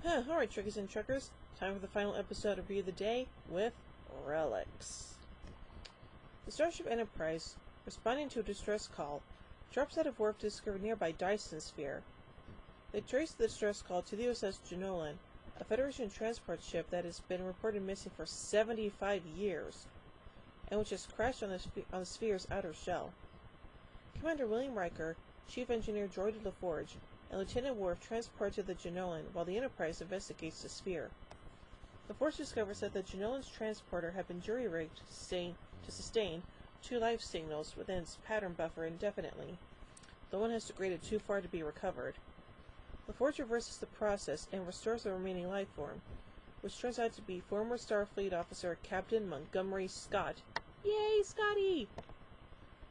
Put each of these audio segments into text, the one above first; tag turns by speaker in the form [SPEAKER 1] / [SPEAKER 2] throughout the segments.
[SPEAKER 1] Alright, truckers and truckers, time for the final episode of Review of the Day with Relics. The Starship Enterprise, responding to a distress call, drops out of warp to discover a nearby Dyson sphere. They trace the distress call to the USS Janolan, a Federation transport ship that has been reported missing for 75 years, and which has crashed on the sphere's outer shell. Commander William Riker, Chief Engineer Jordy LaForge, and Lieutenant Worf transport to the Janolan while the Enterprise investigates the sphere. LaForge discovers that the Janolan's transporter had been jury-rigged to sustain 2 life signals within its pattern buffer indefinitely, though one has degraded too far to be recovered. LaForge reverses the process and restores the remaining life form, which turns out to be former Starfleet officer Captain Montgomery Scott. Yay, Scotty!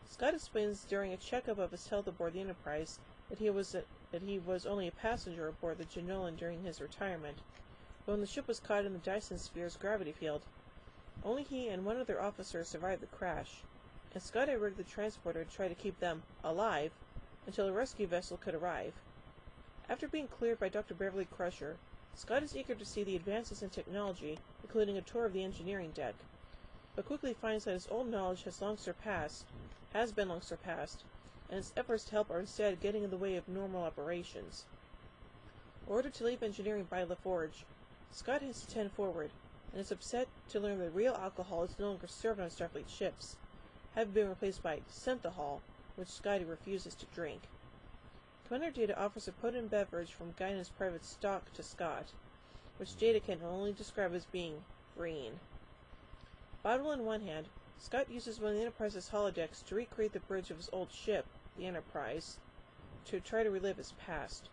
[SPEAKER 1] Scott explains during a checkup of his health aboard the Enterprise that he was only a passenger aboard the Janolan during his retirement, but when the ship was caught in the Dyson sphere's gravity field, only he and one other officer survived the crash, and Scott had rigged the transporter to try to keep them alive until a rescue vessel could arrive. After being cleared by Dr. Beverly Crusher, Scott is eager to see the advances in technology, including a tour of the engineering deck, but quickly finds that his old knowledge has been long surpassed, and his efforts to help are instead getting in the way of normal operations. Ordered to leave engineering by LaForge, Scott has to tend forward, and is upset to learn that real alcohol is no longer served on Starfleet ships, having been replaced by synthahol, which Scotty refuses to drink. Commander Data offers a potent beverage from Guinan's private stock to Scott, which Data can only describe as being green. Bottle in one hand, Scott uses one of the Enterprise's holodecks to recreate the bridge of his old ship, the Enterprise, to try to relive his past.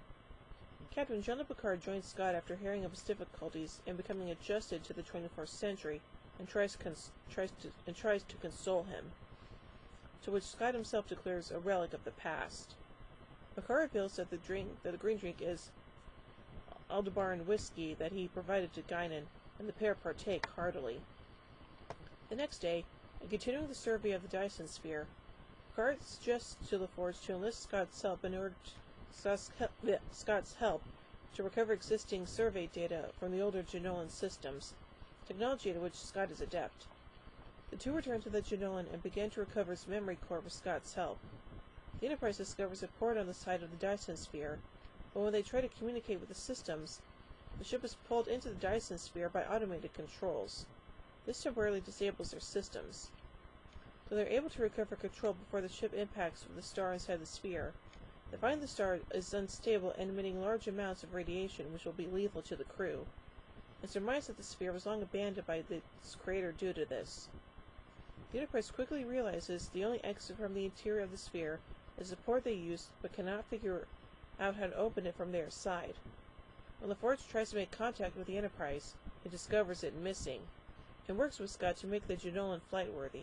[SPEAKER 1] Captain Jean-Luc Picard joins Scott after hearing of his difficulties in becoming adjusted to the 21st century and tries to console him, to which Scott himself declares a relic of the past. Picard reveals that the green drink is Aldebaran whiskey that he provided to Guinan, and the pair partake heartily. The next day, in continuing the survey of the Dyson sphere, Picard suggests to LaForge to enlist Scott's help to recover existing survey data from the older Janolan systems, technology at which Scott is adept. The two return to the Janolan and begin to recover its memory core with Scott's help. The Enterprise discovers a port on the side of the Dyson sphere, but when they try to communicate with the systems, the ship is pulled into the Dyson sphere by automated controls. This temporarily disables their systems. Though they're able to recover control before the ship impacts with the star inside the sphere, they find the star is unstable and emitting large amounts of radiation which will be lethal to the crew, and surmise that the sphere was long abandoned by its creator due to this. The Enterprise quickly realizes the only exit from the interior of the sphere is the port they use, but cannot figure out how to open it from their side. When LaForge tries to make contact with the Enterprise, it discovers it missing, and works with Scott to make the Janolan flight-worthy.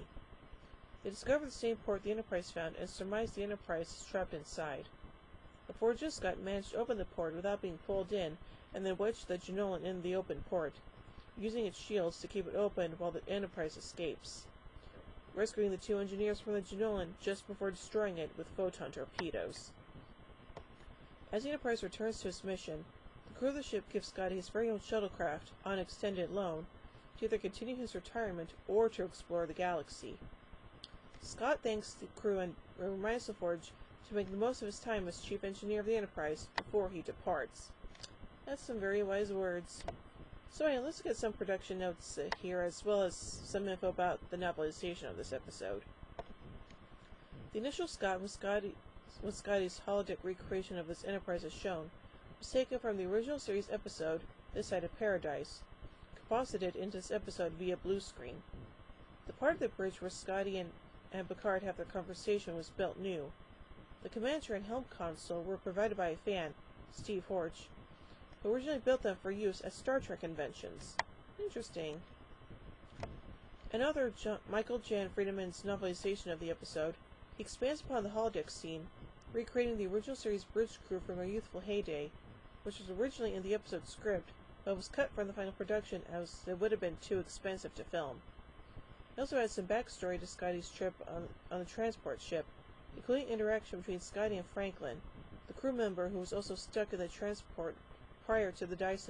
[SPEAKER 1] They discover the same port the Enterprise found and surmise the Enterprise is trapped inside. LaForge and Scott manage to open the port without being pulled in, and then wedge the Janolan in the open port, using its shields to keep it open while the Enterprise escapes, rescuing the 2 engineers from the Janolan just before destroying it with photon torpedoes. As the Enterprise returns to its mission, the crew of the ship gives Scotty his very own shuttlecraft on extended loan to either continue his retirement or to explore the galaxy. Scott thanks the crew and reminds LaForge to make the most of his time as chief engineer of the Enterprise before he departs. That's some very wise words. So anyway, let's get some production notes here, as well as some info about the novelization of this episode. The initial Scott, when Scotty's holodeck recreation of this Enterprise is shown, was taken from the original series episode, This Side of Paradise, composited into this episode via blue screen. The part of the bridge where Scotty and Picard have their conversation was built new. The commander and helm console were provided by a fan, Steve Horch, who originally built them for use at Star Trek conventions. Interesting. Another Michael Jan Friedman's novelization of the episode, he expands upon the holodeck scene, recreating the original series bridge crew from their youthful heyday, which was originally in the episode script, but was cut from the final production as it would have been too expensive to film. He also adds some backstory to Scotty's trip on the transport ship, including interaction between Scotty and Franklin, the crew member who was also stuck in the transport prior to the crash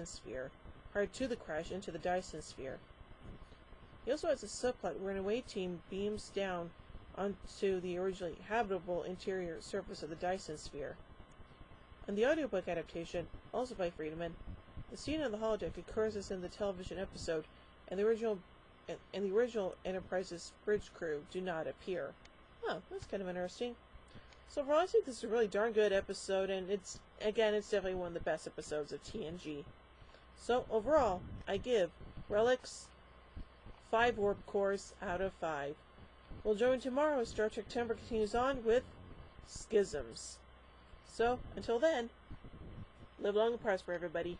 [SPEAKER 1] into the Dyson Sphere. He also has a subplot where an away team beams down onto the originally habitable interior surface of the Dyson Sphere. In the audiobook adaptation, also by Friedman, the scene on the holodeck occurs as in the television episode, and the original Enterprise's bridge crew do not appear. Oh, that's kind of interesting. So overall, I think this is a really darn good episode, and it's definitely one of the best episodes of TNG. So overall, I give Relics 5 warp cores out of 5. We'll join tomorrow as Star Trek Timber continues on with Schisms. So, until then, live long and prosper, everybody.